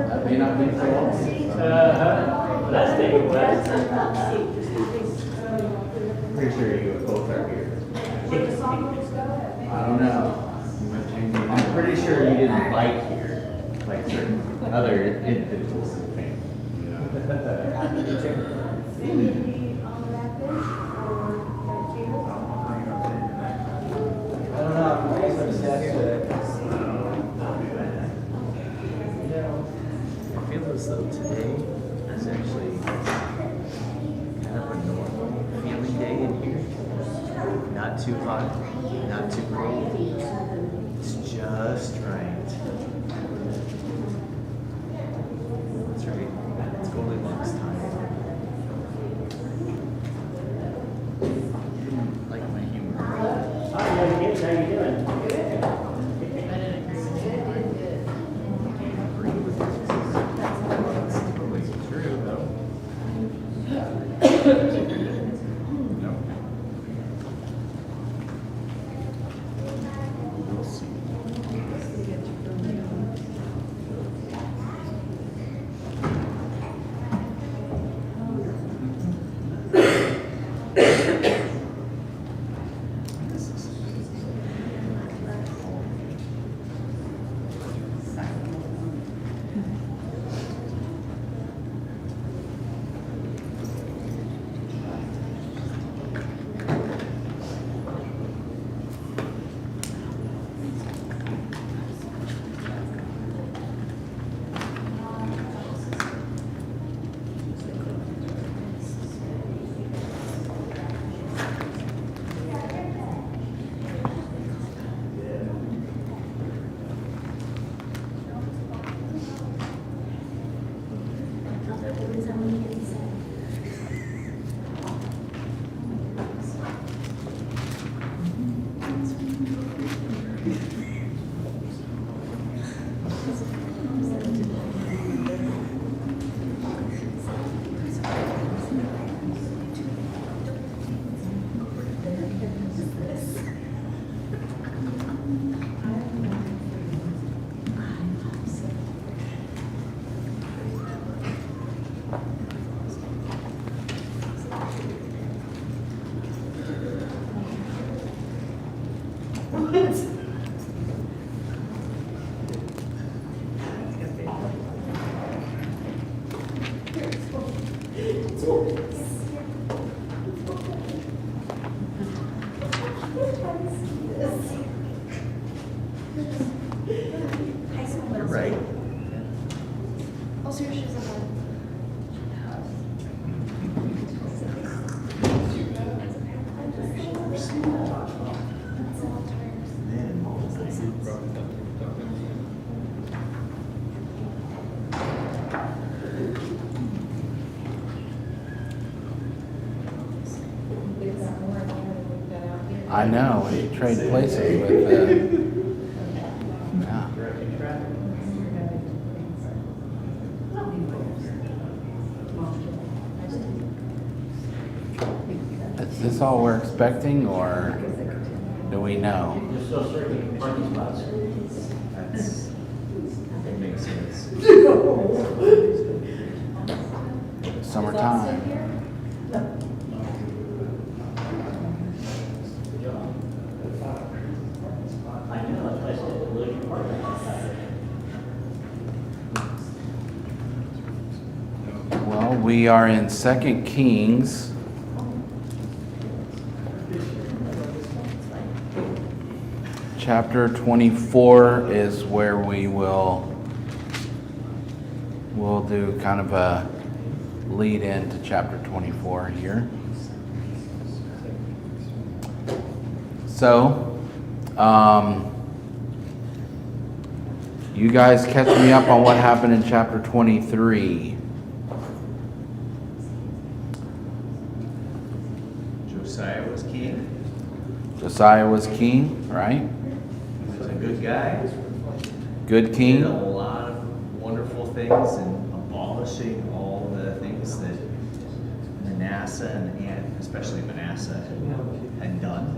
That may not be so long. Let's take a class. Pretty sure you both are here. I don't know. I'm pretty sure you didn't like here, like certain other individuals in the family. I don't know, I'm raised on a statue today. I feel as though today is actually kind of a normal feeling day in here. Not too hot, not too cold. It's just right. That's right. It's Goldilocks time. Like my humor. Hi, young kids, how you doing? Agree with this. It's totally true, though. No. We'll see. You're right. Also, your shoes are on. I know, we trade places with, yeah. Is this all we're expecting, or do we know? You're still searching for parking spots. That makes sense. Summertime. I know, that's why I said to lose your parking spot. Well, we are in 2 Kings. Chapter 24 is where we'll do kind of a lead into chapter 24 here. So, you guys catch me up on what happened in chapter 23. Josiah was king. Josiah was king, right? He was a good guy. Good Did a king. lot of wonderful things in abolishing all the things that Manasseh and especially Manasseh had done.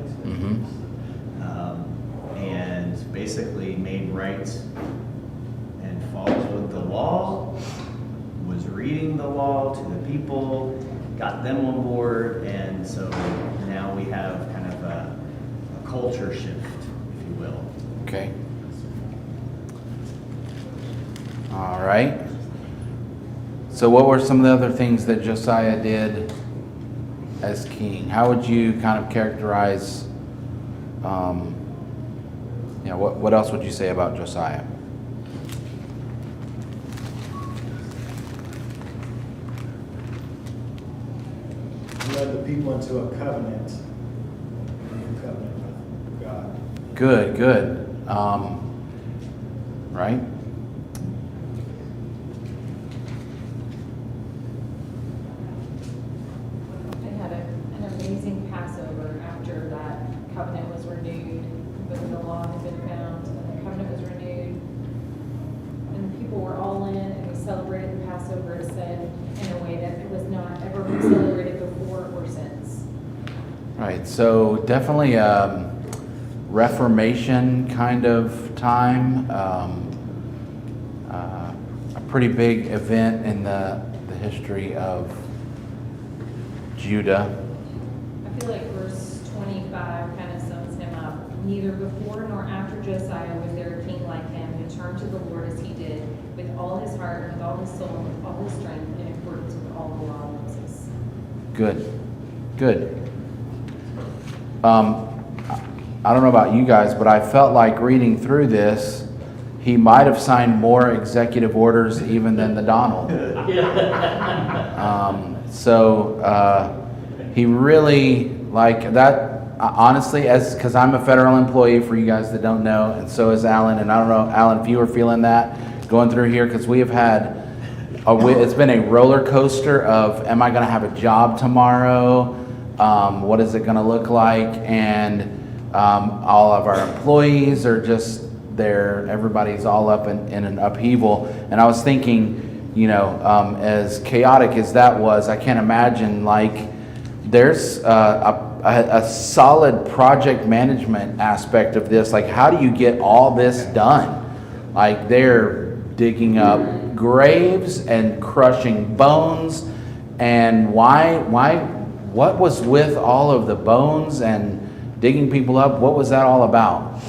And basically made right and followed the law, was reading the law to the people, got them on board, and so now we have kind of a culture shift, if you will. Okay. All right. So what were some of the other things that Josiah did as king? How would you kind of characterize, what else would you say about Josiah? Led the people into a covenant, a new covenant with God. Good, good. Right? They had an amazing Passover after that covenant was renewed, when the law had been found, and the covenant was renewed. And the people were all in, and we celebrated the Passover, it said, in a way that it was not ever celebrated before or since. Right. So definitely Reformation kind of time. A pretty big event in the history of Judah. I feel like verse 25 kind of sums him up. Neither before nor after Josiah was there a king like him who turned to the Lord as he did, with all his heart and with all his soul and with all his strength, in accordance with all the law of Moses. Good. Good. I don't know about you guys, but I felt like reading through this, he might have signed more executive orders even than the Donald. He really, like that, honestly, because I'm a federal employee, for you guys that don't know, and so is Alan, and I don't know, Alan, if you were feeling that going through here, because we have had, it's been a roller coaster of, am I going to have a job tomorrow? What is it going to look like? And all of our employees are just there. Everybody's all up in an upheaval. And I was thinking, as chaotic as that was, I can't imagine, like, there's a solid project management aspect of this. Like, how do you get all this done? Like, they're digging up graves and crushing bones. And what was with all of the bones and digging people up? What was that all about?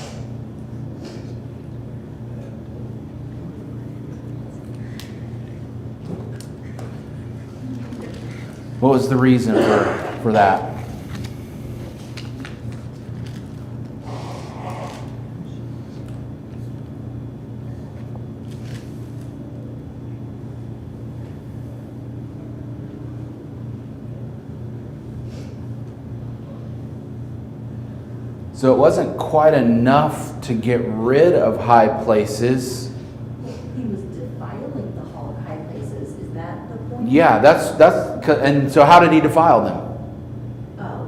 What was the reason for that? So it wasn't quite enough to get rid of high places. He was defiling the high places. Is that the point? Yeah, and so how did he defile them?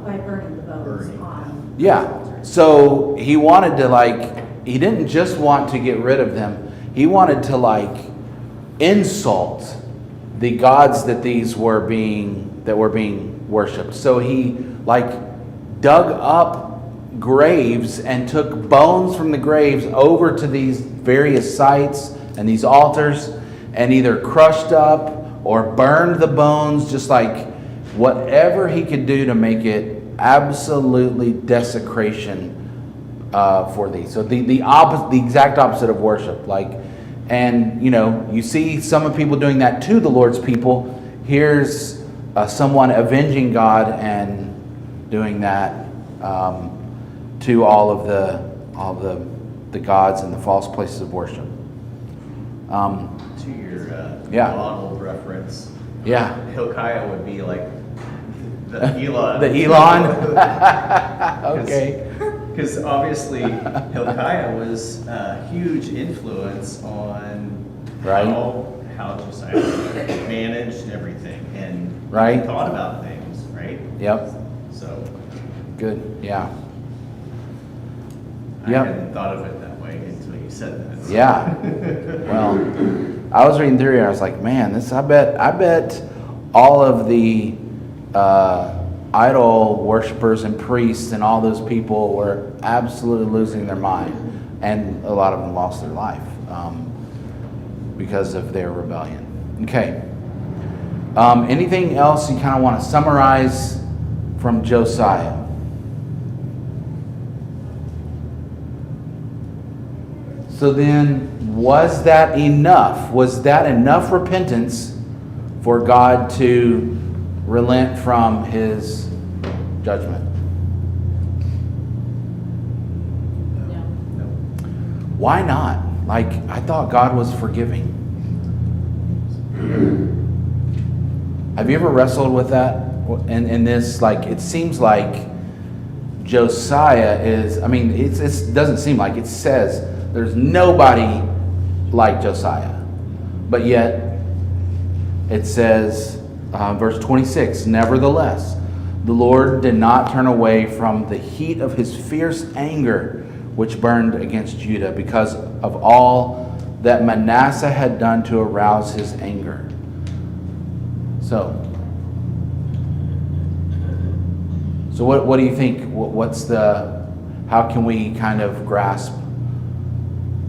By burning the bones on. Yeah. So he wanted to, he didn't just want to get rid of them. He wanted to insult the gods that were being worshipped. So he dug up graves and took bones from the graves over to these various sites and these altars and either crushed up or burned the bones, just whatever he could do to make it absolutely desecration for these. So the exact opposite of worship. You see some of people doing that to the Lord's people. Here's someone avenging God and doing that to all of the gods and the false places of worship. To your Donald reference, Yeah. Hilkiah would be like the Elon. The Elon? Okay. Because obviously Hilkiah was a huge influence on Right. how Josiah managed everything and Right. thought about things, right? Yep. So Good, yeah. I Yep. hadn't thought of it that way until you said that. Yeah. Well, I was reading through here, I was like, man, I bet all of the idol worshipers and priests and all those people were absolutely losing their mind. And a lot of them lost their life because of their rebellion. Okay. Anything else you kind of want to summarize from Josiah? So then, was that enough? Was that enough repentance for God to relent from his judgment? No. Why not? Like, I thought God was forgiving. Have you ever wrestled with that? In this, like, it seems like Josiah is, I mean, it doesn't seem like, it says there's nobody like Josiah. But yet, it says, verse 26, nevertheless, the Lord did not turn away from the heat of his fierce anger, which burned against Judah, because of all that Manasseh had done to arouse his anger. So what do you think? How can we kind of grasp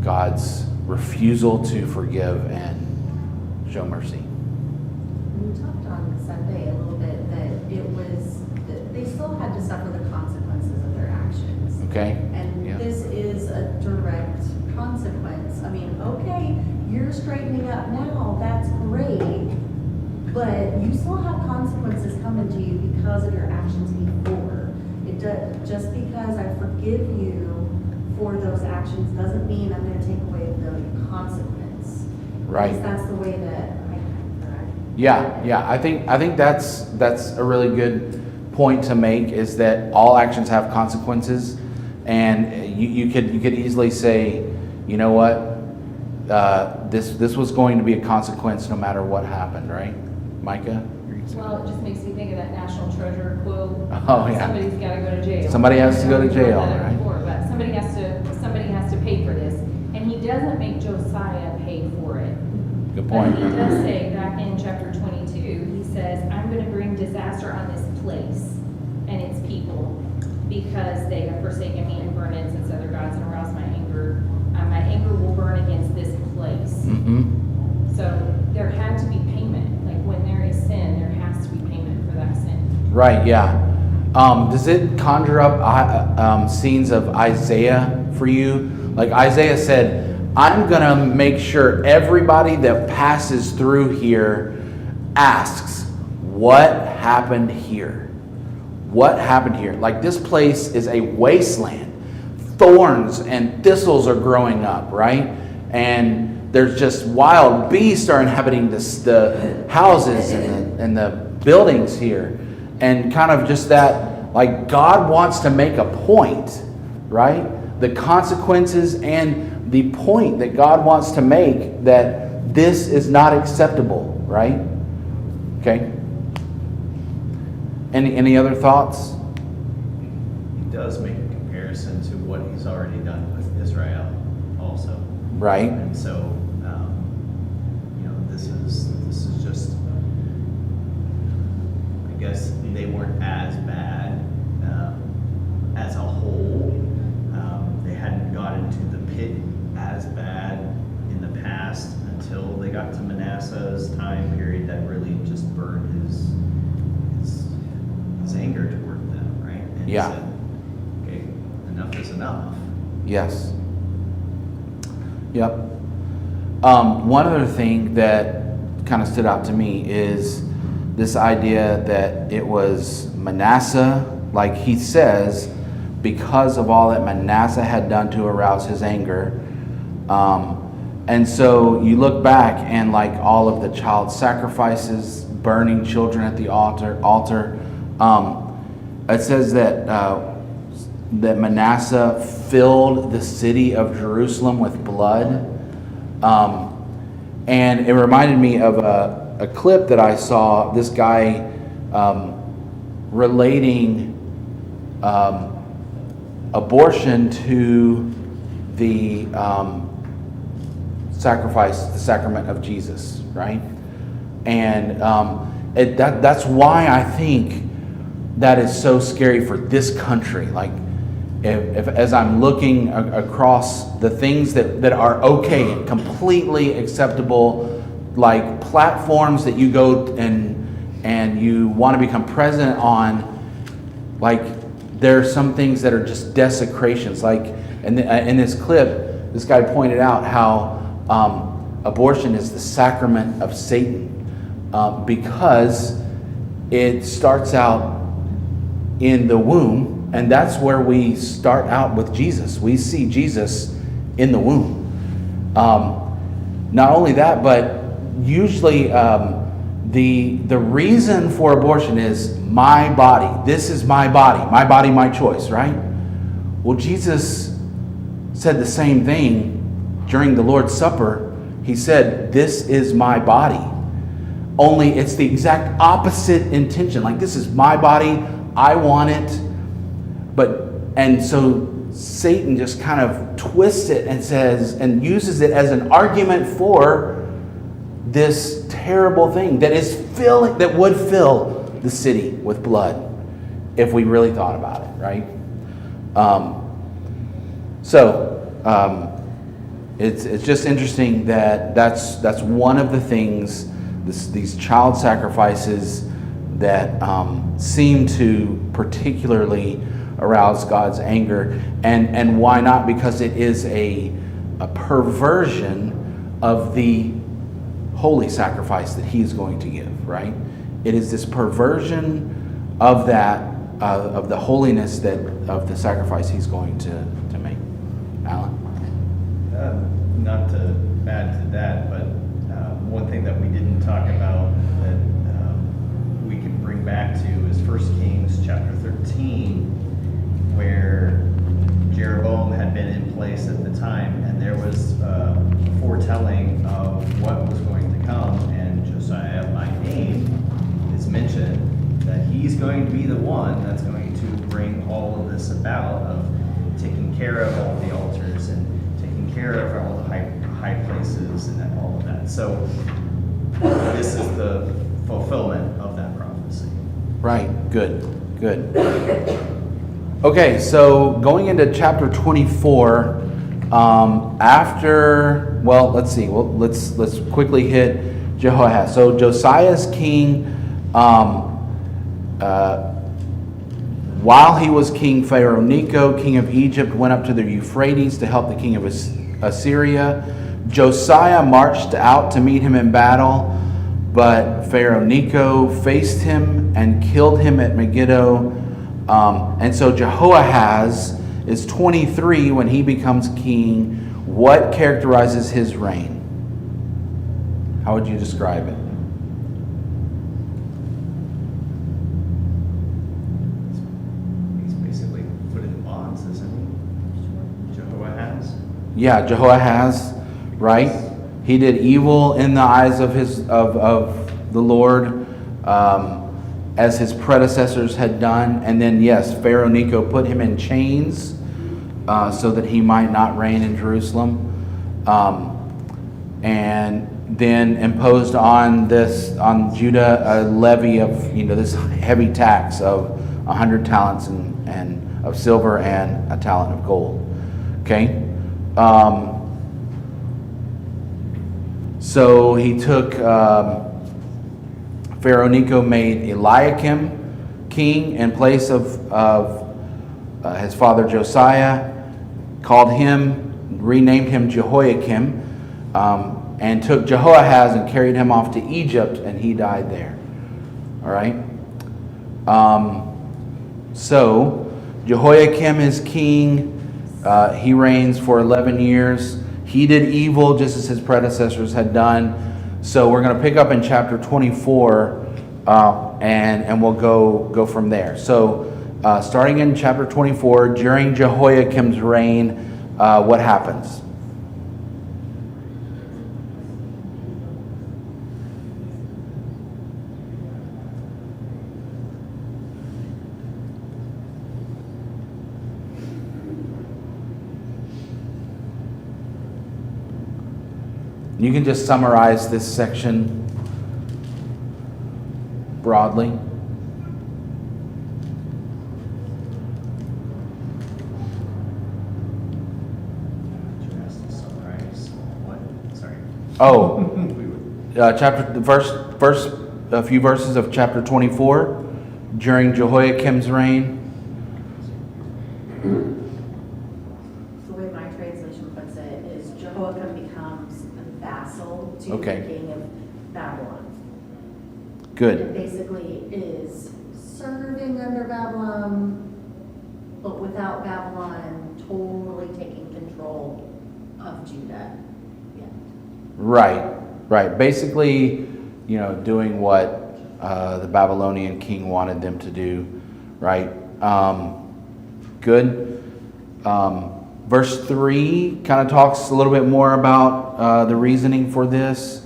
God's refusal to forgive and show mercy? We talked on Sunday a little bit that they still had to suffer the consequences of their actions. Okay? And Yeah. this is a direct consequence. I mean, okay, you're straightening up now, that's great, but you still have consequences coming to you because of your actions before. Just because I forgive you for those actions doesn't mean I'm going to take away the consequence. Right. At least that's the way that Yeah. I think that's a really good point to make, is that all actions have consequences, and you could easily say, you know what, this was going to be a consequence no matter what happened, right, Micah? Well, it just makes me think of that National Treasure quote. Oh, yeah. Somebody's got to go to jail. Somebody has to go to We've heard jail, that right? before, but somebody has to pay for this, and he doesn't make Josiah pay for it. Good point. But he does say back in chapter 22, he says, "I'm going to bring disaster on this place and its people because they have forsaken me and burned incense to other gods and aroused my anger. My anger will burn against this place." Mm-hmm. So there had to be payment. Like when there is sin, there has to be payment for that sin. Right, yeah. Does it conjure up scenes of Isaiah for you? Like Isaiah said, I'm going to make sure everybody that passes through here asks, what happened here? What happened here? Like, this place is a wasteland. Thorns and thistles are growing up, right? And there's just wild beasts are inhabiting the houses and the buildings here. And kind of just that, like, God wants to make a point, right? The consequences and the point that God wants to make, that this is not acceptable, right? Okay. Any other thoughts? He does make a comparison to what he's already done with Israel also. Right. And so, this is just, I guess they weren't as bad as a whole. They hadn't got into the pit as bad in the past until they got to Manasseh's time period that really just burned his anger toward them, right? And Yeah. he said, okay, enough is enough. Yes. Yep. One other thing that kind of stood out to me is this idea that it was Manasseh, like he says, because of all that Manasseh had done to arouse his anger. And so you look back and like all of the child sacrifices, burning children at the altar. It says that that Manasseh filled the city of Jerusalem with blood. And it reminded me of a clip that I saw, this guy relating abortion to the sacrifice, the sacrament of Jesus, right? And that's why I think that is so scary for this country. Like, if as I'm looking across the things that are okay and completely acceptable, like platforms that you go and you want to become president on, like there are some things that are just desecrations. Like in this clip, this guy pointed out how abortion is the sacrament of Satan because it starts out in the womb. And that's where we start out with Jesus. We see Jesus in the womb. Not only that, but usually the reason for abortion is my body. This is my body, my choice, right? Well, Jesus said the same thing during the Lord's Supper. He said, "This is my body." Only it's the exact opposite intention. Like, this is my body, I want it. And so Satan just kind of twists it and says, and uses it as an argument for this terrible thing that would fill the city with blood if we really thought about it, right? It's just interesting that's one of the things, these child sacrifices that seem to particularly arouse God's anger. And why not? Because it is a perversion of the holy sacrifice that He is going to give, right? It is this perversion of that, of the holiness of the sacrifice He's going to make. Alan? Not to add to that, but one thing that we didn't talk about that we can bring back to is 1 Kings chapter 13, where Jeroboam had been in place at the time, and there was a foretelling of what was going to come, and Josiah by name is mentioned, that he's going to be the one that's going to bring all of this about, of taking care of all the altars and taking care of all the high places and all of that. So this is the fulfillment of that prophecy. Right, good. Okay, so going into chapter 24, let's quickly hit Jehoahaz. So Josiah's king, while he was king, Pharaoh Necho, king of Egypt, went up to the Euphrates to help the king of Assyria. Josiah marched out to meet him in battle, but Pharaoh Necho faced him and killed him at Megiddo. And so Jehoahaz is 23 when he becomes king. What characterizes his reign? How would you describe it? He's basically put in bonds, isn't he? Jehoahaz? Yeah, Jehoahaz, right? He did evil in the eyes of the Lord, as his predecessors had done. And then, yes, Pharaoh Necho put him in chains so that he might not reign in Jerusalem. And then imposed on Judah a levy of, this heavy tax of 100 talents and of silver and a talent of gold. Okay? So he took, Pharaoh Necho made Eliakim king in place of his father Josiah, renamed him Jehoiakim, and took Jehoahaz and carried him off to Egypt, and he died there. All right? So Jehoiakim is king. He reigns for 11 years. He did evil just as his predecessors had done. So we're going to pick up in chapter 24, and we'll go from there. So starting in chapter 24, during Jehoiakim's reign, what happens? You can just summarize this section broadly. You asked to summarize what? Sorry. Oh, We were- a few verses of chapter 24 during Jehoiakim's reign. The way my translation puts it is Jehoiakim becomes a vassal to Okay. the king of Babylon. Good. It basically is serving under Babylon, but without Babylon totally taking control of Judah. Yeah. Right. Basically, doing what the Babylonian king wanted them to do, right? Good. Verse 3 kind of talks a little bit more about the reasoning for this.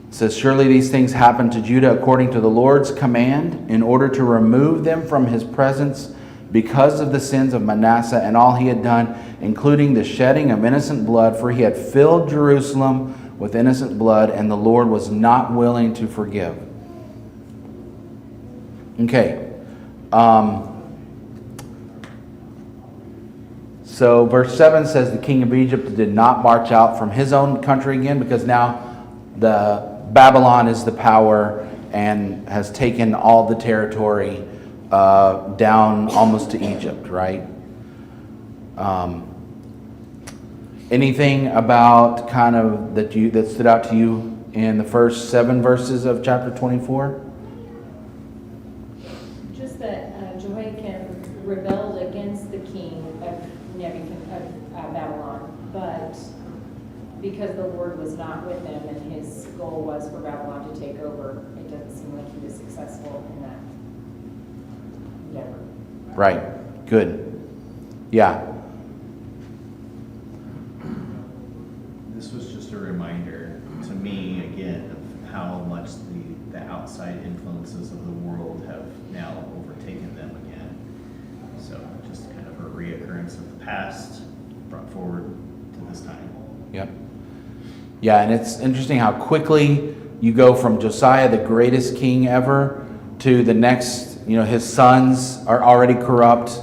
It says, "Surely these things happened to Judah according to the Lord's command, in order to remove them from his presence because of the sins of Manasseh and all he had done, including the shedding of innocent blood, for he had filled Jerusalem with innocent blood, and the Lord was not willing to forgive." Okay. So verse 7 says the king of Egypt did not march out from his own country again, because now the Babylon is the power and has taken all the territory down almost to Egypt, right? Anything about kind of that stood out to you in the first 7 verses of chapter 24? Just that Jehoiakim rebelled against the king of Babylon, but because the Lord was not with him and his goal was for Babylon to take over, it doesn't seem like he was successful in that endeavor. Right. Good. Yeah. This was just a reminder to me again of how much the outside influences of the world have now overtaken them again. So just kind of a reoccurrence of the past brought forward to this time. Yep. Yeah, and it's interesting how quickly you go from Josiah, the greatest king ever, to the next, his sons are already corrupt,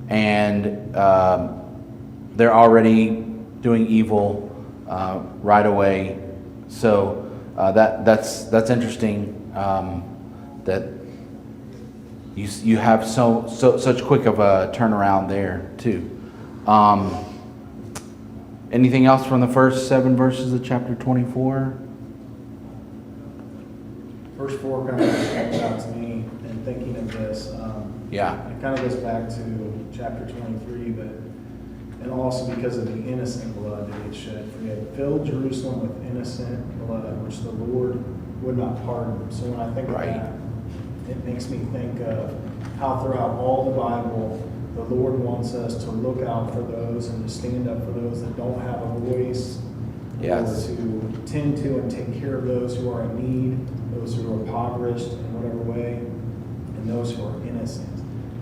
and they're already doing evil right away. So that's interesting that you have such quick of a turnaround there too. Anything else from the first 7 verses of chapter 24? First 4 kind of stands out to me in thinking of this. Yeah. It kind of goes back to chapter 23, and also because of the innocent blood that he had shed. For he had filled Jerusalem with innocent blood, which the Lord would not pardon. So when I think of that, it makes me think of how throughout all the Bible, the Lord wants us to look out for those and to stand up for those that don't have a voice. Yes. Or to tend to and take care of those who are in need, those who are impoverished in whatever way, and those who are innocent.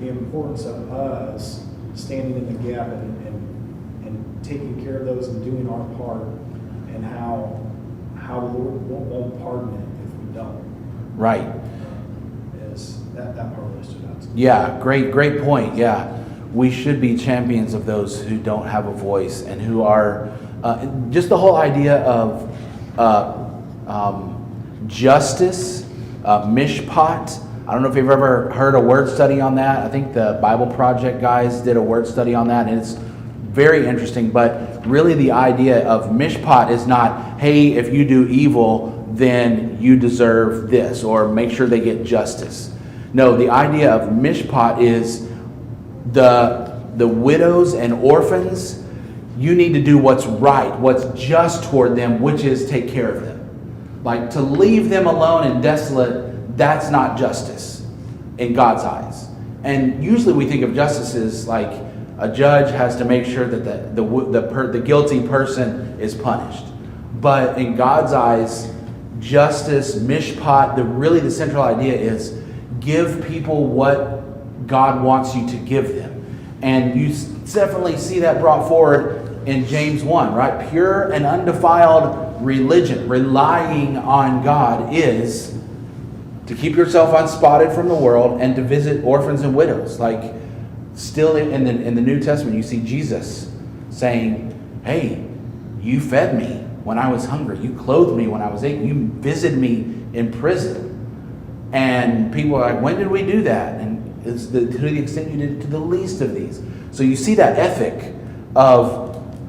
The importance of us standing in the gap and taking care of those and doing our part, and how the Lord won't pardon it if we don't. Right. Is that part really stood out to me. Yeah, great point. Yeah, we should be champions of those who don't have a voice and who are just the whole idea of justice, mishpat. I don't know if you've ever heard a word study on that. I think the Bible Project guys did a word study on that, and it's very interesting. But really the idea of mishpat is not, hey, if you do evil, then you deserve this, or make sure they get justice. No, the idea of mishpat is the widows and orphans, you need to do what's right, what's just toward them, which is take care of them. Like, to leave them alone and desolate, that's not justice in God's eyes. And usually we think of justice as like a judge has to make sure that the guilty person is punished. But in God's eyes, justice, mishpat, really the central idea is give people what God wants you to give them. And you definitely see that brought forward in James 1, right? Pure and undefiled religion, relying on God, is to keep yourself unspotted from the world and to visit orphans and widows. Like, still in the New Testament, you see Jesus saying, hey, you fed me when I was hungry. You clothed me when I was aching. You visited me in prison. And people are like, when did we do that? And it's to the extent you did it to the least of these. So you see that ethic of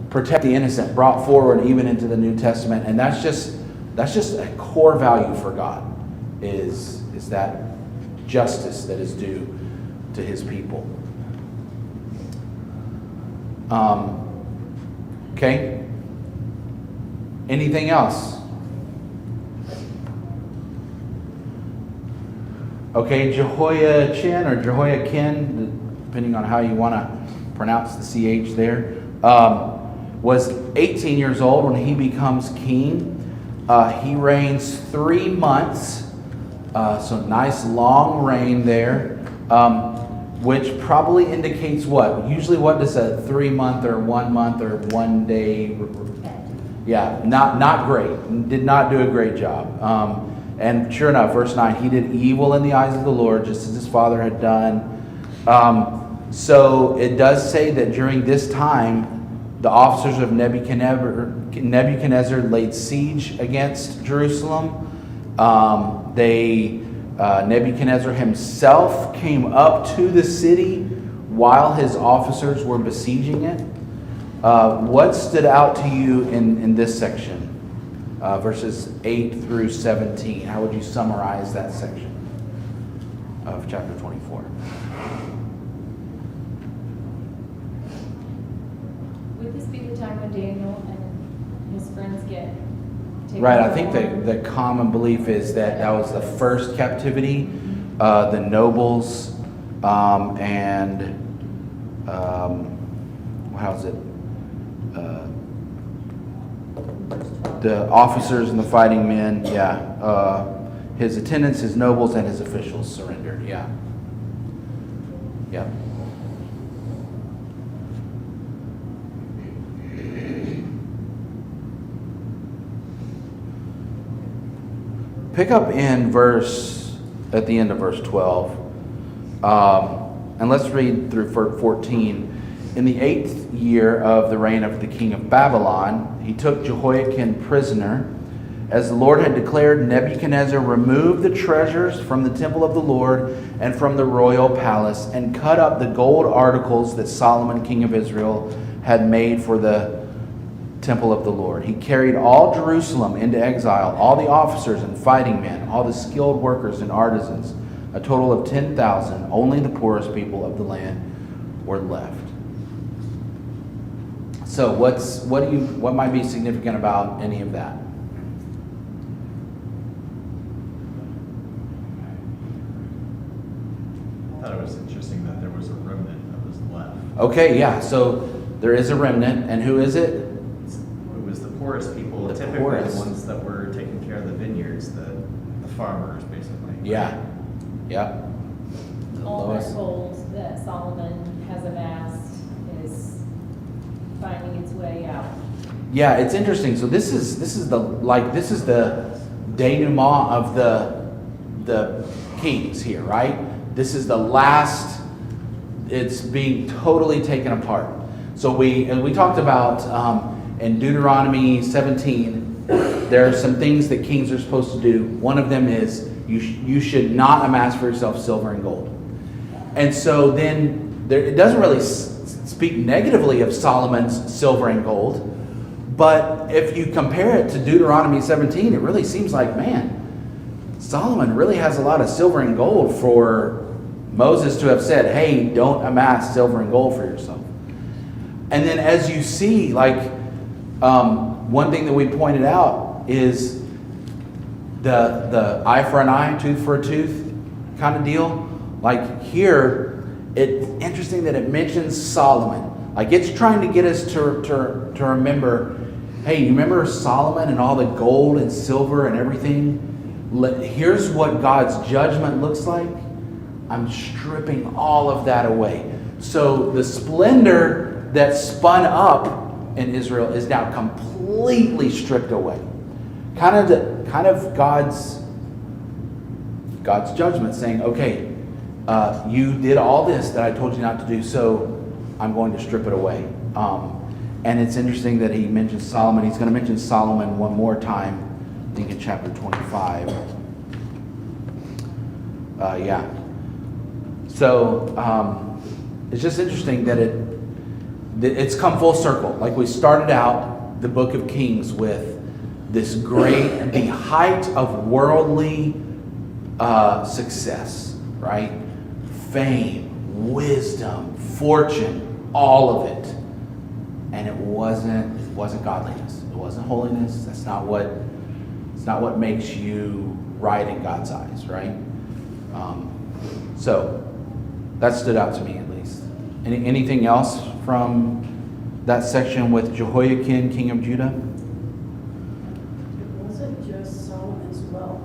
protect the innocent brought forward even into the New Testament. And that's just a core value for God, is that justice that is due to his people. Okay. Anything else? Okay, Jehoiachin or Jehoiakim, depending on how you want to pronounce the CH there, was 18 years old when he becomes king. He reigns 3 months, so nice long reign there, which probably indicates what? Usually what does a 3 month or 1 month or 1 day? Yeah, not great. Did not do a great job. And sure enough, verse 9, he did evil in the eyes of the Lord, just as his father had done. So it does say that during this time, the officers of Nebuchadnezzar laid siege against Jerusalem. Nebuchadnezzar himself came up to the city while his officers were besieging it. What stood out to you in this section? Verses 8 through 17. How would you summarize that section of chapter 24? Would this be the time when Daniel and his friends get taken? Right, I think the common belief is that was the first captivity. The nobles and how's it? The officers and the fighting men, his attendants, his nobles, and his officials surrendered, yeah. Pick up in at the end of verse 12, and let's read through 14. In the 8th year of the reign of the king of Babylon, he took Jehoiakim prisoner. As the Lord had declared, Nebuchadnezzar removed the treasures from the temple of the Lord and from the royal palace and cut up the gold articles that Solomon, king of Israel, had made for the temple of the Lord. He carried all Jerusalem into exile, all the officers and fighting men, all the skilled workers and artisans, a total of 10,000. Only the poorest people of the land were left. So what might be significant about any of that? I thought it was interesting that there was a remnant that was left. Okay, yeah, so there is a remnant, and who is it? It was the poorest people, The typically poorest. the ones that were taking care of the vineyards, the farmers, basically. Yeah, yeah. The All that lowest. gold that Solomon has amassed is finding its way out. Yeah, it's interesting. So this is the denouement of the kings here, right? This is the last. It's being totally taken apart. So we talked about in Deuteronomy 17. There are some things that kings are supposed to do. One of them is you should not amass for yourself silver and gold. And so then it doesn't really speak negatively of Solomon's silver and gold. But if you compare it to Deuteronomy 17, it really seems like, man, Solomon really has a lot of silver and gold for Moses to have said, hey, don't amass silver and gold for yourself. And then as you see, one thing that we pointed out is the eye for an eye, tooth for a tooth kind of deal. Like here, it's interesting that it mentions Solomon. Like it's trying to get us to remember, hey, you remember Solomon and all the gold and silver and everything? Here's what God's judgment looks like. I'm stripping all of that away. So the splendor that spun up in Israel is now completely stripped away. Kind of God's judgment, saying, okay, you did all this that I told you not to do, so I'm going to strip it away. And it's interesting that he mentions Solomon. He's going to mention Solomon one more time, I think in chapter 25. So it's just interesting that it's come full circle. Like we started out the book of Kings with this great, the height of worldly success, right? Fame, wisdom, fortune, all of it. And it wasn't godliness. It wasn't holiness. It's not what makes you right in God's eyes, right? So that stood out to me at least. Anything else from that section with Jehoiakim, king of Judah? It wasn't just Solomon's wealth.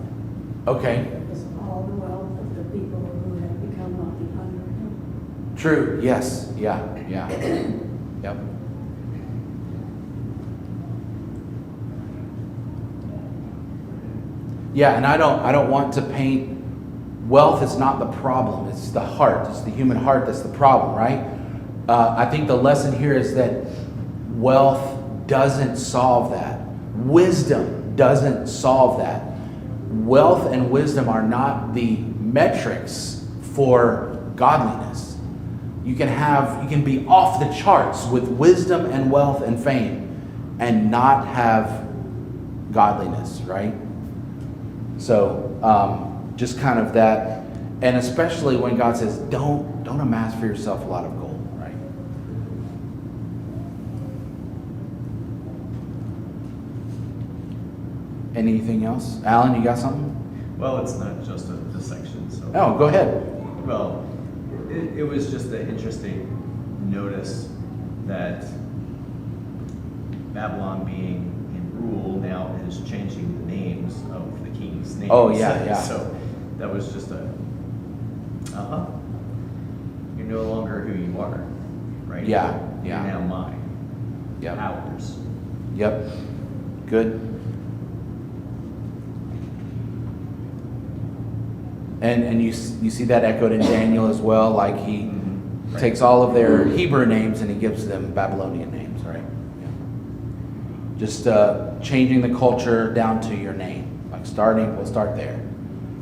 Okay. It was all the wealth of the people who had become wealthy under him. True. Yes. Yeah. Yep. Yeah, and I don't want to paint wealth is not the problem. It's the heart. It's the human heart that's the problem, right? I think the lesson here is that wealth doesn't solve that. Wisdom doesn't solve that. Wealth and wisdom are not the metrics for godliness. You can be off the charts with wisdom and wealth and fame and not have godliness, right? So just kind of that, and especially when God says, don't amass for yourself a lot of gold, right? Anything else? Alan, you got something? Well, it's not just a section, so. Oh, go ahead. Well, it was just an interesting notice that Babylon being in rule now is changing the names of the king's names. Oh, yeah. So that was just you're no longer who you are, right? Yeah. You're now mine. Yep. Ours. Yep. Good. And you see that echoed in Daniel as well, like he Right. takes all of their Hebrew names and he gives them Babylonian names, right? Yeah. Just changing the culture down to your name. Like we'll start there.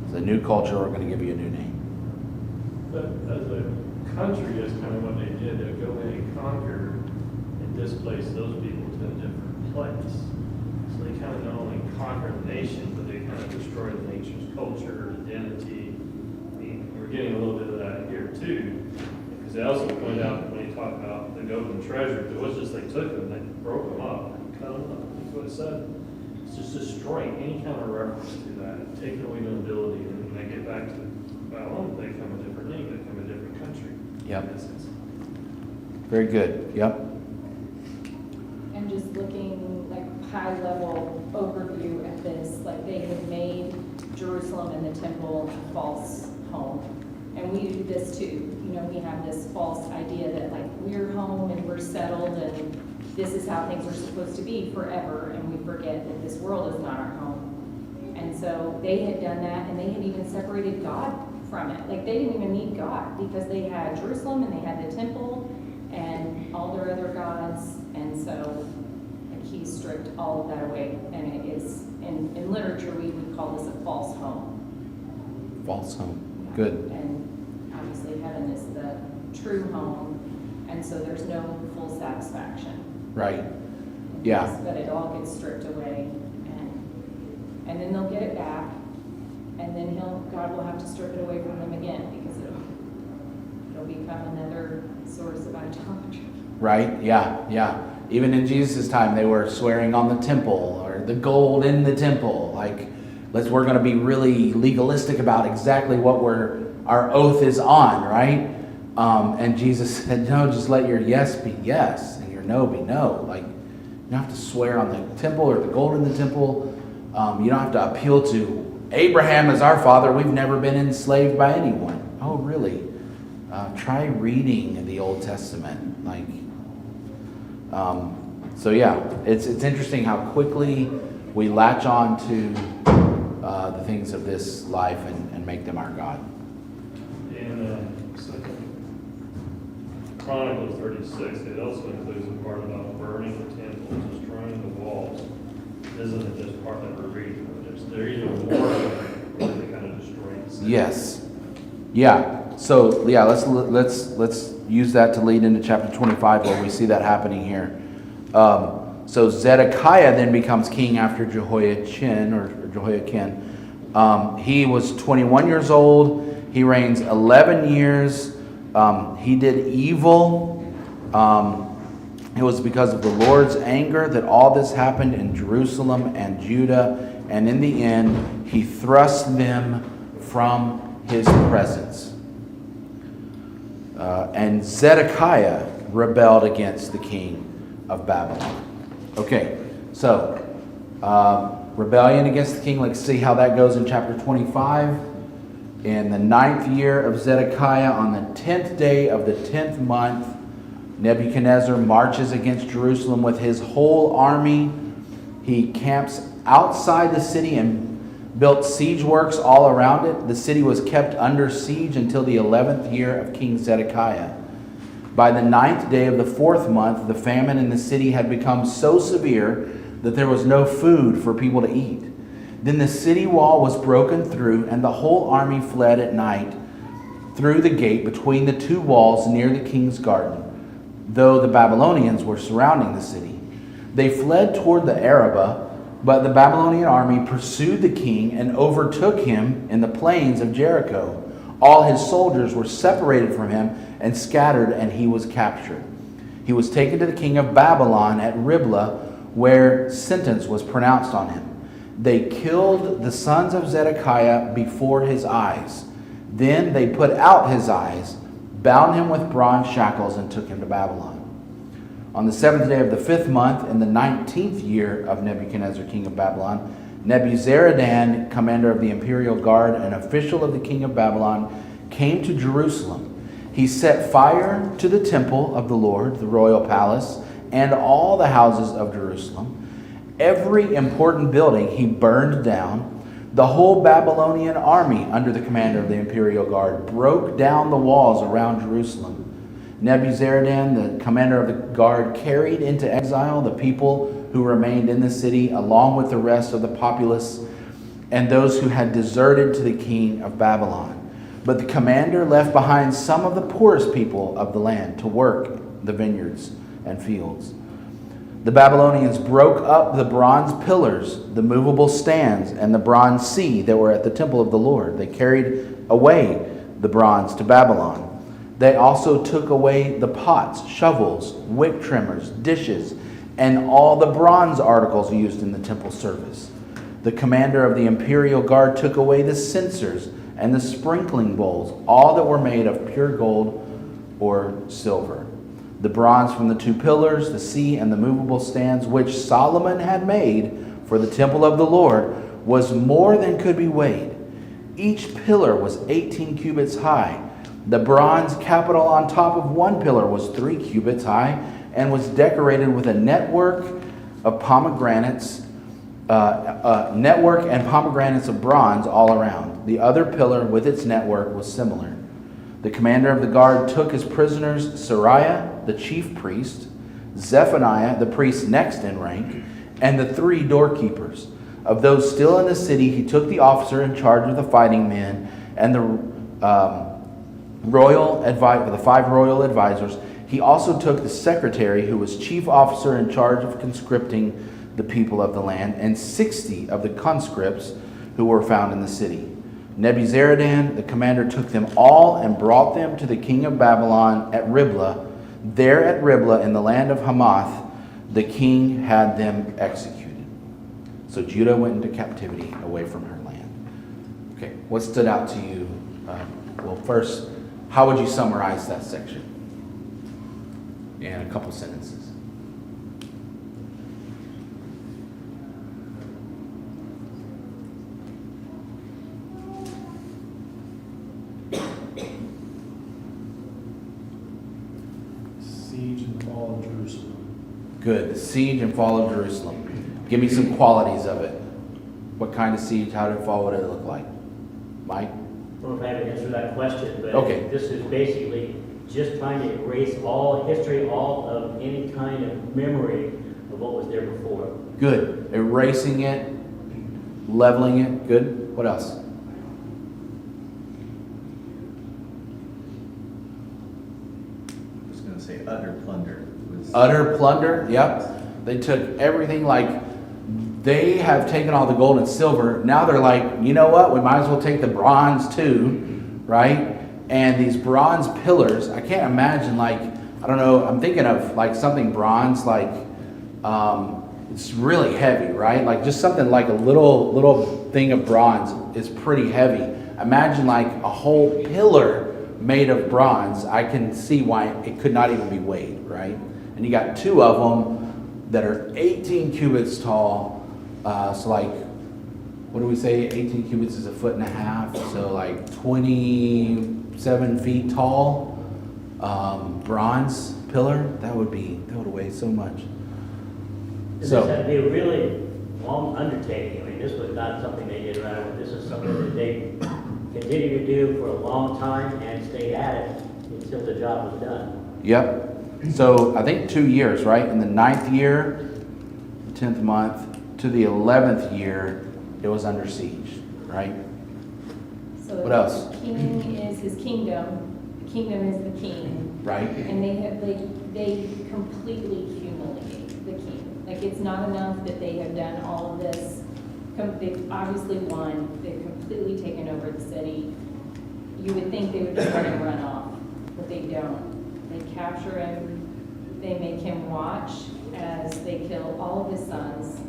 It's a new culture, we're going to give you a new name. But as a country, that's kind of what they did. They'd go in and conquer and displace those people to a different place. So they kind of not only conquer the nation, but they kind of destroy the nation's culture, identity. I mean, we're getting a little bit of that here too. Because they also point out when you talk about the golden treasure, it was just they took them, they broke them up, and cut them up. That's what it said. It's just destroying any kind of reference to that, taking away nobility, and when they get back to Babylon, they become a different name, they become a different country. Yep. In essence. Very good. Yep. And just looking like high level overview at this, like they have made Jerusalem and the temple a false home. And we do this too. You know, we have this false idea that like we're home and we're settled and this is how things are supposed to be forever. And we forget that this world is not our home. And so they had done that and they had even separated God from it. Like they didn't even need God because they had Jerusalem and they had the temple and all their other gods. And so like he stripped all of that away. And it is, in literature, we would call this a false home. False home. Good. And obviously heaven is the true home. And so there's no full satisfaction. Right. Yeah. But it all gets stripped away. And then they'll get it back. And then God will have to strip it away from them again because it'll become another source of idolatry. Right? Yeah. Even in Jesus' time, they were swearing on the temple or the gold in the temple. Like, we're going to be really legalistic about exactly what our oath is on, right? And Jesus said, no, just let your yes be yes and your no be no. Like, you don't have to swear on the temple or the gold in the temple. You don't have to appeal to Abraham as our father. We've never been enslaved by anyone. Oh, really? Try reading the Old Testament. Like, So yeah, it's interesting how quickly we latch on to the things of this life and make them our God. In Second Chronicles 36, it also includes a part about burning the temple, destroying the walls. Isn't it this part that we're reading? They're either war or they kind of destroy the city. Yes. Yeah. So yeah, let's use that to lead into chapter 25 where we see that happening here. So Zedekiah then becomes king after Jehoiachin or Jehoiakim. He was 21 years old. He reigns 11 years. He did evil. It was because of the Lord's anger that all this happened in Jerusalem and Judah. And in the end, he thrust them from his presence. And Zedekiah rebelled against the king of Babylon. Okay, so rebellion against the king. Let's see how that goes in chapter 25. In the 9th year of Zedekiah, on the 10th day of the 10th month, Nebuchadnezzar marches against Jerusalem with his whole army. He camps outside the city and built siege works all around it. The city was kept under siege until the 11th year of King Zedekiah. By the 9th day of the 4th month, the famine in the city had become so severe that there was no food for people to eat. Then the city wall was broken through, and the whole army fled at night through the gate between the two walls near the king's garden, though the Babylonians were surrounding the city. They fled toward the Arabah, but the Babylonian army pursued the king and overtook him in the plains of Jericho. All his soldiers were separated from him and scattered, and he was captured. He was taken to the king of Babylon at Riblah, where sentence was pronounced on him. They killed the sons of Zedekiah before his eyes. Then they put out his eyes, bound him with bronze shackles, and took him to Babylon. On the 7th day of the 5th month, in the 19th year of Nebuchadnezzar, king of Babylon, Nebuzaradan, commander of the imperial guard, an official of the king of Babylon, came to Jerusalem. He set fire to the temple of the Lord, the royal palace, and all the houses of Jerusalem. Every important building he burned down. The whole Babylonian army, under the commander of the imperial guard, broke down the walls around Jerusalem. Nebuzaradan, the commander of the guard, carried into exile the people who remained in the city, along with the rest of the populace and those who had deserted to the king of Babylon. But the commander left behind some of the poorest people of the land to work the vineyards and fields. The Babylonians broke up the bronze pillars, the movable stands, and the bronze sea that were at the temple of the Lord. They carried away the bronze to Babylon. They also took away the pots, shovels, wick trimmers, dishes, and all the bronze articles used in the temple service. The commander of the imperial guard took away the censers and the sprinkling bowls, all that were made of pure gold or silver. The bronze from the two pillars, the sea, and the movable stands, which Solomon had made for the temple of the Lord, was more than could be weighed. Each pillar was 18 cubits high. The bronze capital on top of one pillar was 3 cubits high and was decorated with a network and pomegranates of bronze all around. The other pillar with its network was similar. The commander of the guard took as prisoners Sariah, the chief priest, Zephaniah, the priest next in rank, and the 3 doorkeepers. Of those still in the city, he took the officer in charge of the fighting men and the 5 royal advisors. He also took the secretary, who was chief officer in charge of conscripting the people of the land, and 60 of the conscripts who were found in the city. Nebuzaradan, the commander, took them all and brought them to the king of Babylon at Riblah. There at Riblah, in the land of Hamath, the king had them executed. So Judah went into captivity away from her land. Okay, what stood out to you? Well, first, how would you summarize that section in a couple sentences? Siege and fall of Jerusalem. Good. The siege and fall of Jerusalem. Give me some qualities of it. What kind of siege? How did it fall? What did it look like? Mike? I don't know if I have an answer to that question, but Okay. this is basically just trying to erase all history, all of any kind of memory of what was there before. Good. Erasing it, leveling it. Good. What else? I was gonna say utter plunder was. Utter plunder. Yep. They took everything. Like, they have taken all the gold and silver. Now they're like, you know what? We might as well take the bronze too, right? And these bronze pillars, I can't imagine, like, I don't know, I'm thinking of like something bronze, like, it's really heavy, right? Like just something like a little thing of bronze is pretty heavy. Imagine like a whole pillar made of bronze. I can see why it could not even be weighed, right? And you got two of them that are 18 cubits tall. So like, what do we say? 18 cubits is 1.5 feet. So like 27 feet tall, bronze pillar. That would weigh so much. This So had to be a really long undertaking. I mean, this was not something they did right away. This is something that they continued to do for a long time and stayed at it until the job was done. yep. So I think 2 years, right? In the 9th year, 10th month, to the 11th year, it was under siege, right? So What else? The king is his kingdom, the kingdom is the king, Right? and they completely humiliate the king. Like, it's not enough that they have done all of this, they've obviously won, they've completely taken over the city. You would think they would just let him run off, but they don't. They capture him, they make him watch as they kill all of his sons,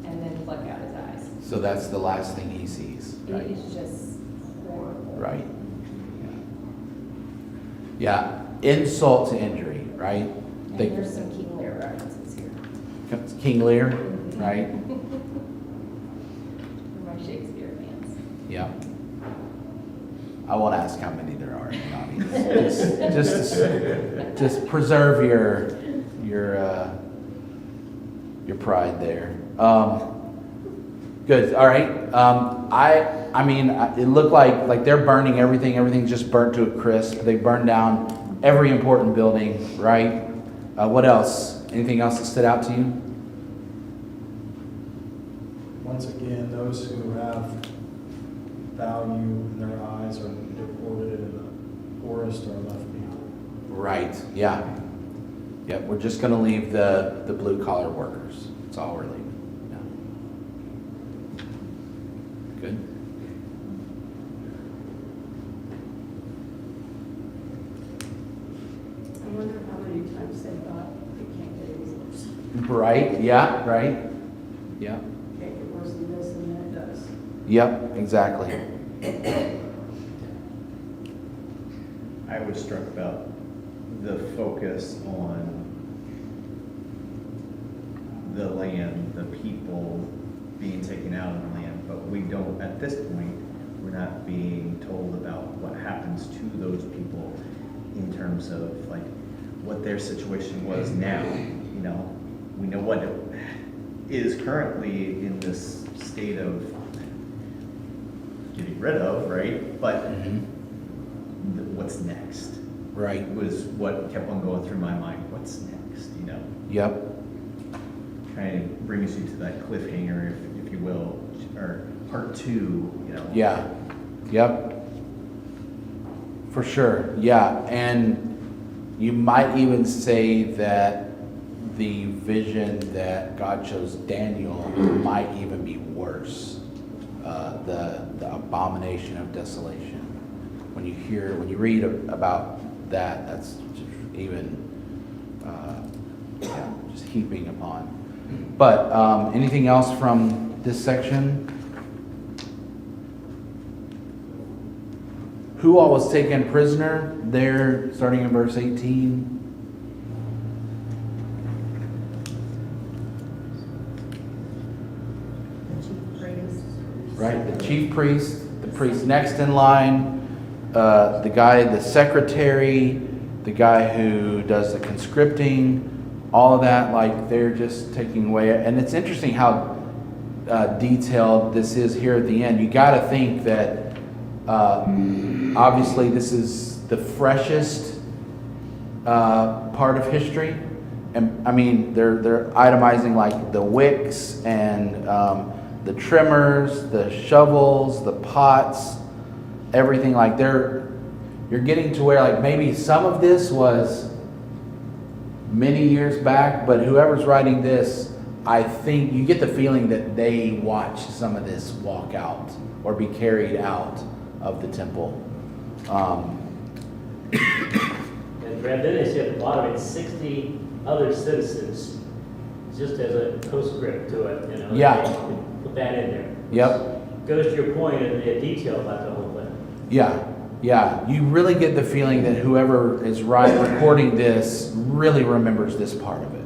and then pluck out his eyes. So that's the last thing he sees, right? It is just horrible. Right. Yeah. Insult to injury, right? And They- there's some King Lear references here. King Lear, right? For my Shakespeare fans. Yeah. I won't ask how many there are in the audience. Just preserve your pride there. Good. All right. I mean, it looked like they're burning everything. Everything's just burnt to a crisp. They burned down every important building, right? What else? Anything else that stood out to you? Once again, those who have value in their eyes are deported, and the poorest are left behind. Right. Yeah. Yeah. We're just going to leave the blue collar workers. That's all we're leaving. Yeah. Good. I wonder how many times they thought it can't get any worse. Right. Yeah. Right. Yeah. Can't get worse than this, and then it does. Yep. Exactly. I was struck about the focus on the land, the people being taken out of the land, but we don't, at this point, we're not being told about what happens to those people in terms of like what their situation was now. You know, we know what it is currently in this state of getting rid of, right? But what's next? Right. Was what kept on going through my mind. What's next? You know, Yep. kind of brings you to that cliffhanger, if you will, or part 2. You know. Yeah. Yep. For sure. Yeah. And you might even say that the vision that God chose Daniel might even be worse. The abomination of desolation. When you read about that, that's just even just heaping upon. But anything else from this section? Who all was taken prisoner there, starting in verse 18? Right, the chief priest, the priest next in line, the secretary, the guy who does the conscripting, all of that, like they're just taking away. And it's interesting how detailed this is here at the end. You got to think that obviously this is the freshest part of history. And I mean, they're itemizing like the wicks and the trimmers, the shovels, the pots, everything. Like you're getting to where like maybe some of this was many years back, but whoever's writing this, I think you get the feeling that they watched some of this walk out or be carried out of the temple. And Brad, then they said at the bottom, it's 60 other citizens, just as a postscript to it, you know. Yeah. They put that in there. Yep. Goes to your point in the detail about the whole thing. Yeah. You really get the feeling that whoever is recording this really remembers this part of it.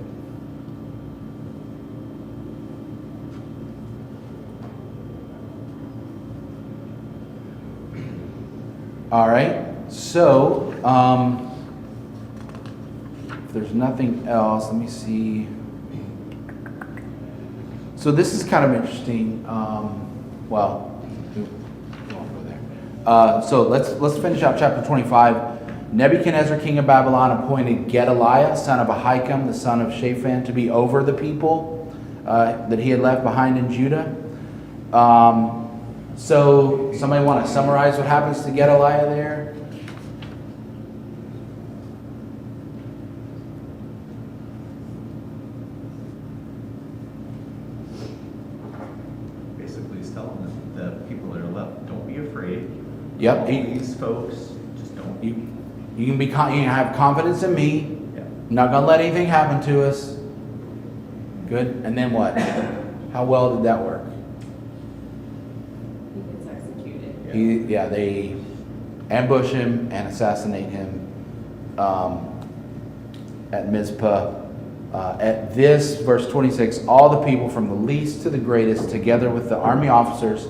All right, so if there's nothing else, let me see. So this is kind of interesting. Well, we won't go there. So let's finish out chapter 25. Nebuchadnezzar, king of Babylon, appointed Gedaliah, son of Ahikam, the son of Shaphan, to be over the people that he had left behind in Judah. So somebody want to summarize what happens to Gedaliah there? Basically, he's telling the people that are left, don't be afraid. Yep. These folks, just don't. You can be you can have confidence in me. Yeah. I'm not gonna let anything happen to us. Good. And then what? How well did that work? He gets executed. They ambush him and assassinate him at Mizpah. At this, verse 26, all the people from the least to the greatest, together with the army officers,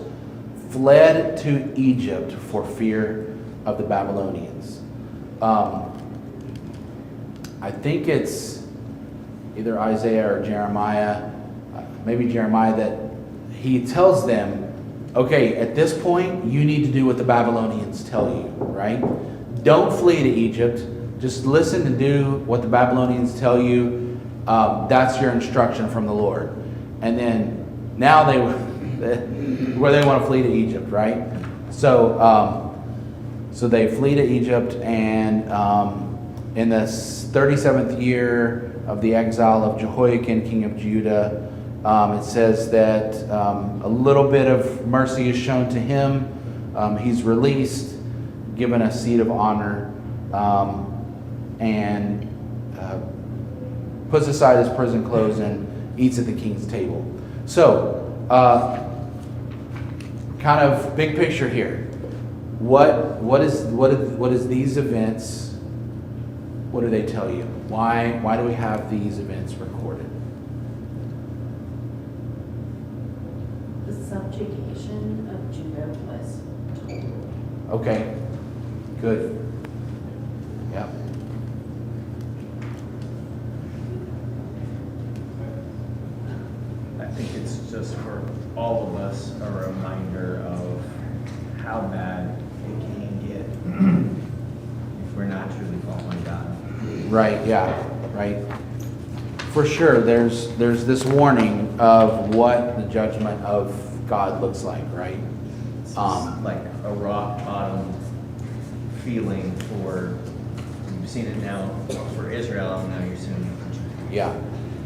fled to Egypt for fear of the Babylonians. I think it's either Isaiah or Jeremiah, maybe Jeremiah, that he tells them, okay, at this point, you need to do what the Babylonians tell you, right? Don't flee to Egypt. Just listen and do what the Babylonians tell you. That's your instruction from the Lord. And then now where they want to flee to Egypt, right? So they flee to Egypt, and in the 37th year of the exile of Jehoiakim, king of Judah, it says that a little bit of mercy is shown to him. He's released, given a seat of honor, and puts aside his prison clothes and eats at the king's table. So, kind of big picture here. What is these events? What do they tell you? Why do we have these events recorded? The subjugation of Judah was total. Okay, good. Yeah. I think it's just for all of us a reminder of how bad it can get if we're not truly following God. Right, yeah, right. For sure, there's this warning of what the judgment of God looks like, right? It's just like a rock bottom feeling for, you've seen it now for Israel, and now you're seeing it for Judah. Yeah.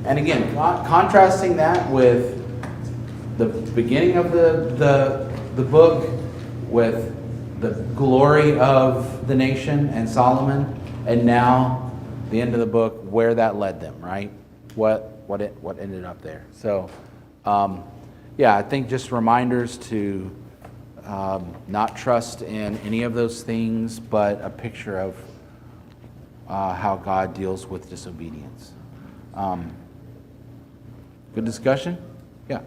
And again, contrasting that with the beginning of the book, with the glory of the nation and Solomon, and now the end of the book, where that led them, right? What ended up there. So, yeah, I think just reminders to not trust in any of those things, but a picture of how God deals with disobedience. Good discussion? Yeah.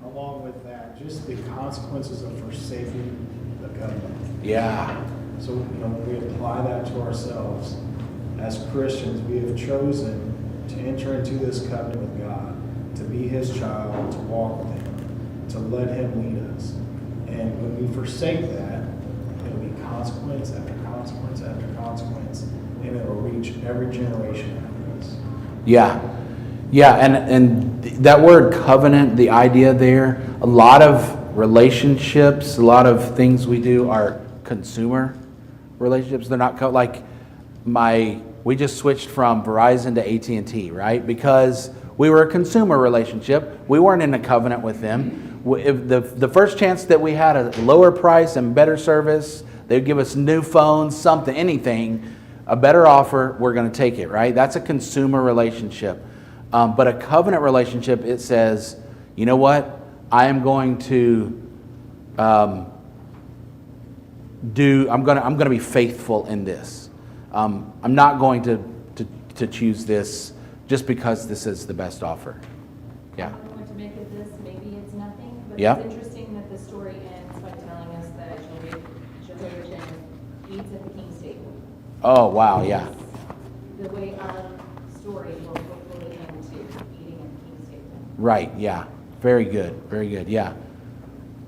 Along with that, just the consequences of forsaking the covenant. Yeah. So, we apply that to ourselves. As Christians, we have chosen to enter into this covenant with God, to be his child, to walk with him, to let him lead us. And when we forsake that, it'll be consequence after consequence after consequence, and it will reach every generation after us. Yeah. Yeah, and that word covenant, the idea there, a lot of relationships, a lot of things we do are consumer relationships. They're not like we just switched from Verizon to AT&T, right? Because we were a consumer relationship. We weren't in a covenant with them. If the first chance that we had a lower price and better service, they'd give us new phones, something, anything, a better offer, we're going to take it, right? That's a consumer relationship. But a covenant relationship, it says, you know what? I am going to I'm going to be faithful in this. I'm not going to choose this just because this is the best offer. Yeah. I don't want to make it this, maybe it's nothing, but Yeah. it's interesting that the story ends by telling us that Jehoiachin eats at the king's table. Oh, wow, yeah. The way our story will hopefully end to eating at the king's table. Right, yeah. Very good, yeah.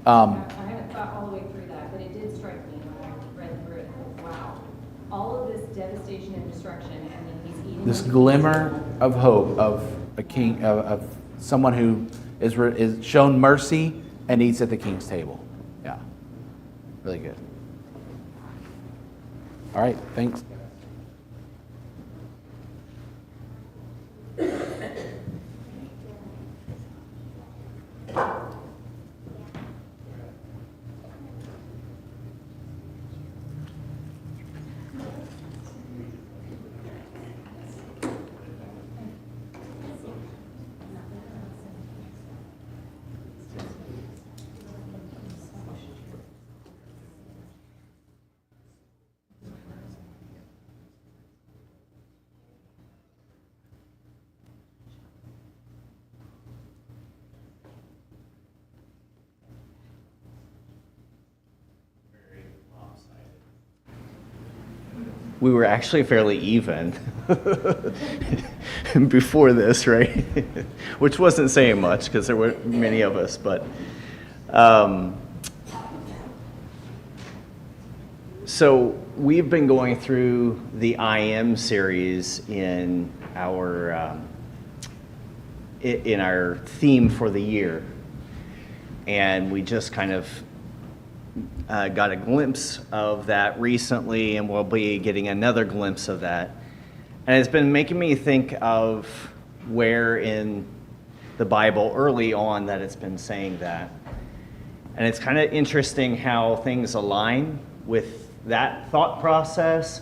I haven't thought all the way through that, but it did strike me when I read through it. Wow, all of this devastation and destruction, and then he's eating. This glimmer of hope of a king, of someone who is shown mercy and eats at the king's table. Yeah, really good. All right, thanks. We were actually fairly even before this, right? Which wasn't saying much because there were many of us, but so we've been going through the I Am series in our theme for the year, and we just kind of got a glimpse of that recently, and we'll be getting another glimpse of that. And it's been making me think of where in the Bible early on that it's been saying that. And it's kind of interesting how things align with that thought process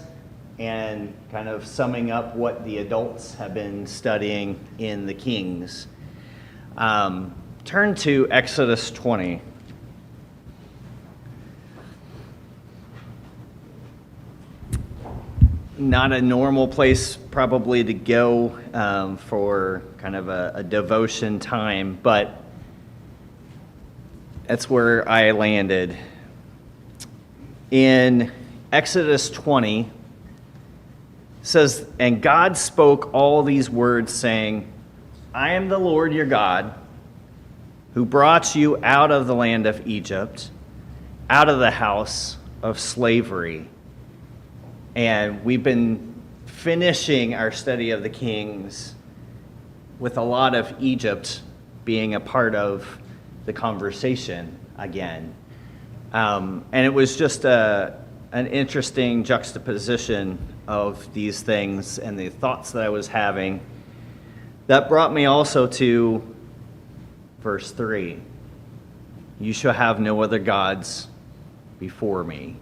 and kind of summing up what the adults have been studying in the Kings. Turn to Exodus 20. Not a normal place probably to go for kind of a devotion time, but that's where I landed. In Exodus 20, it says, "And God spoke all these words, saying, I am the Lord your God, who brought you out of the land of Egypt, out of the house of slavery." And we've been finishing our study of the Kings with a lot of Egypt being a part of the conversation again. And it was just an interesting juxtaposition of these things and the thoughts that I was having. That brought me also to verse 3. "You shall have no other gods before me.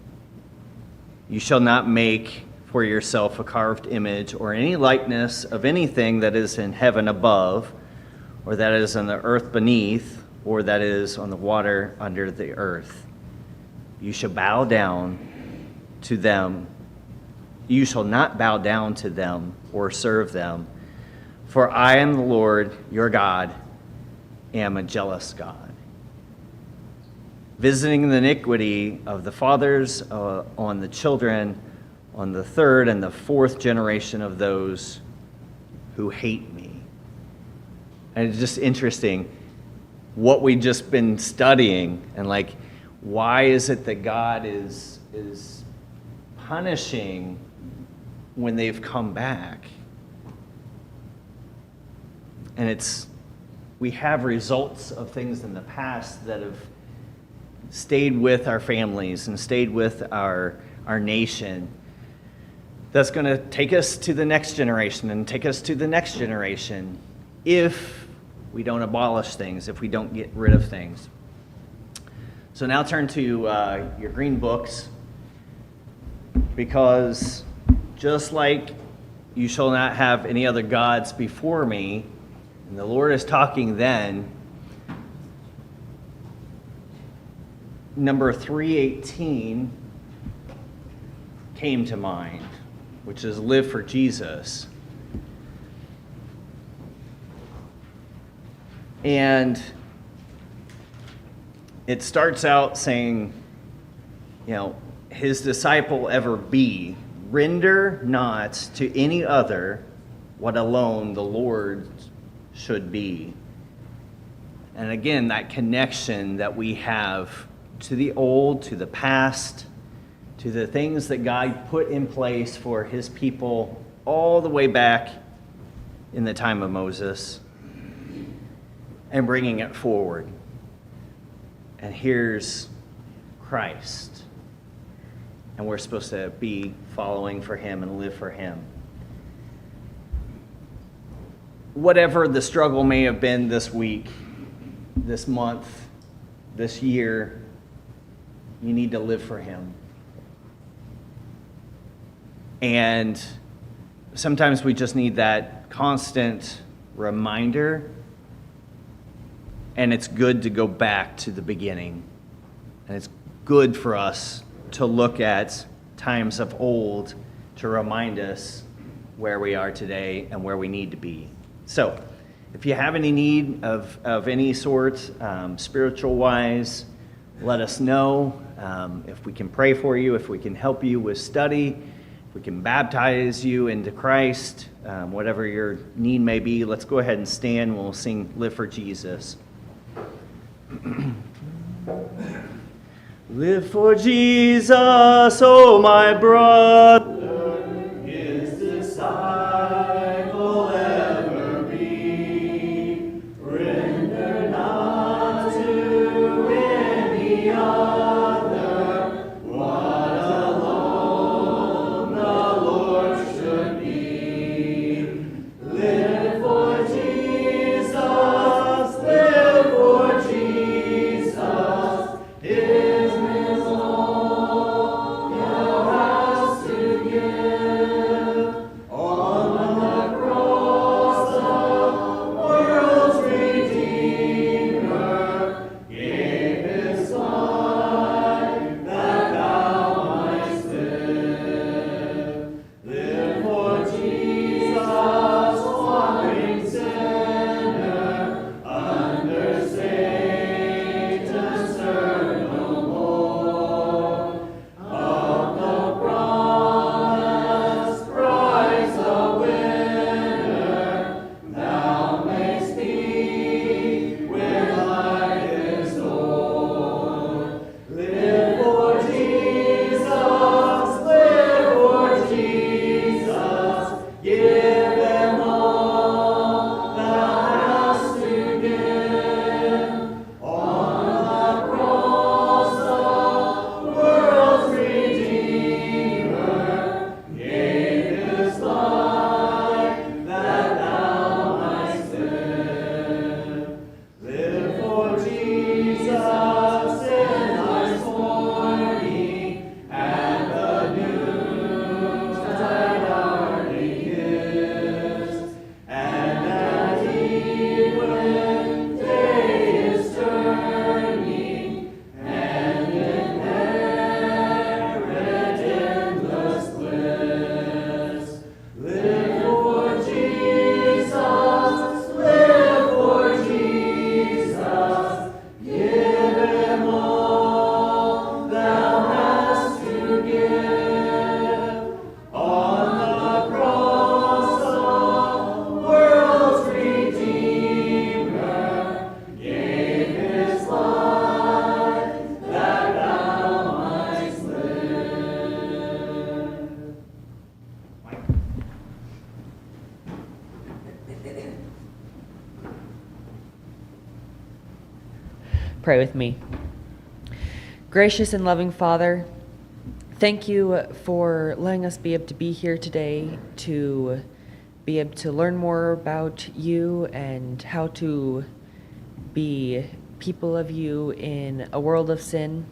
You shall not make for yourself a carved image or any likeness of anything that is in heaven above, or that is on the earth beneath, or that is on the water under the earth. You shall bow down to them. You shall not bow down to them or serve them. For I am the Lord your God, am a jealous God, visiting the iniquity of the fathers on the children, on the third and the fourth generation of those who hate me. And it's just interesting what we've just been studying, and like, why is it that God is punishing when they've come back? And we have results of things in the past that have stayed with our families and stayed with our nation. That's going to take us to the next generation and take us to the next generation if we don't abolish things, if we don't get rid of things. So now turn to your green books, because just like you shall not have any other gods before me, and the Lord is talking then, number 318 came to mind, which is live for Jesus. And it starts out saying, his disciple ever be, render not to any other what alone the Lord should be. And again, that connection that we have to the old, to the past, to the things that God put in place for his people all the way back in the time of Moses, and bringing it forward. And here's Christ. And we're supposed to be following for him and live for him. Whatever the struggle may have been this week, this month, this year, you need to live for him. And sometimes we just need that constant reminder. And it's good to go back to the beginning. And it's good for us to look at times of old to remind us where we are today and where we need to be. So, if you have any need of any sort, spiritual-wise, let us know. If we can pray for you, if we can help you with study, if we can baptize you into Christ, whatever your need may be, let's go ahead and stand. We'll sing Live for Jesus. Live for Jesus, oh my brother, his disciple ever be. Render not to any other what alone the Lord should be. Live for Jesus, live for Jesus. His name alone thou hast to give. pray with me. Gracious and loving Father, thank you for letting us be able to be here today to be able to learn more about you and how to be people of you in a world of sin.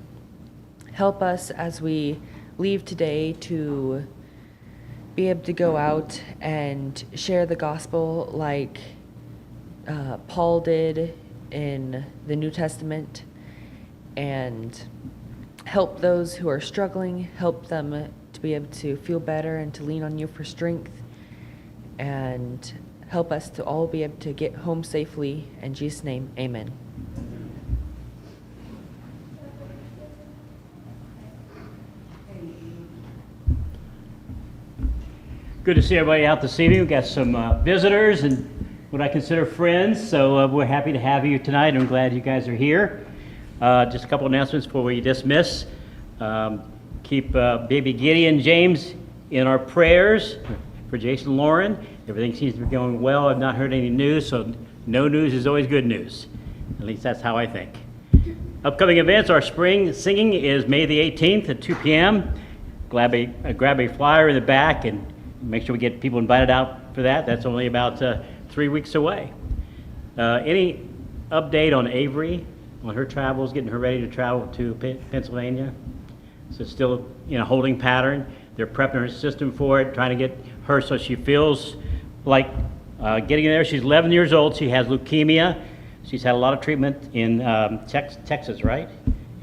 Help us as we leave today to be able to go out and share the gospel like Paul did in the New Testament, and help those who are struggling, help them to be able to feel better and to lean on you for strength, and help us to all be able to get home safely. In Jesus' name, amen. Good to see everybody out this evening. We've got some visitors and what I consider friends, so we're happy to have you tonight. I'm glad you guys are here. Just a couple announcements before we dismiss. Keep baby Gideon James in our prayers for Jason and Lauren. Everything seems to be going well. I've not heard any news, so no news is always good news. At least that's how I think. Upcoming events, our spring singing is May the 18th at 2 p.m. Grab a flyer in the back and make sure we get people invited out for that. That's only about 3 weeks away. Any update on Avery, on her travels, getting her ready to travel to Pennsylvania? So it's still in a holding pattern. They're prepping her system for it, trying to get her so she feels like getting there. She's 11 years old. She has leukemia. She's had a lot of treatment in Texas, right?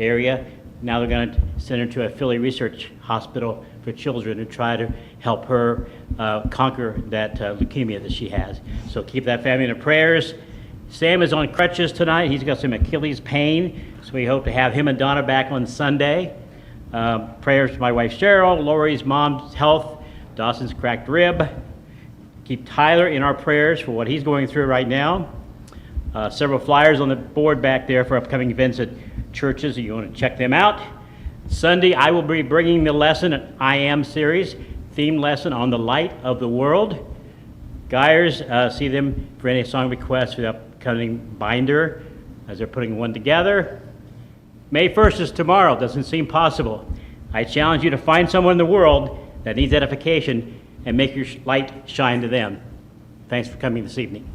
Area. Now they're going to send her to a Philly Research Hospital for children to try to help her conquer that leukemia that she has. So keep that family in your prayers. Sam is on crutches tonight. He's got some Achilles pain, so we hope to have him and Donna back on Sunday. Prayers to my wife Cheryl, Lori's mom's health, Dawson's cracked rib. Keep Tyler in our prayers for what he's going through right now. Several flyers on the board back there for upcoming events at churches. You want to check them out. Sunday, I will be bringing the lesson, an I Am series, theme lesson on the light of the world. Guyers, see them for any song requests for the upcoming binder as they're putting one together. May 1st is tomorrow. Doesn't seem possible. I challenge you to find someone in the world that needs edification and make your light shine to them. Thanks for coming this evening.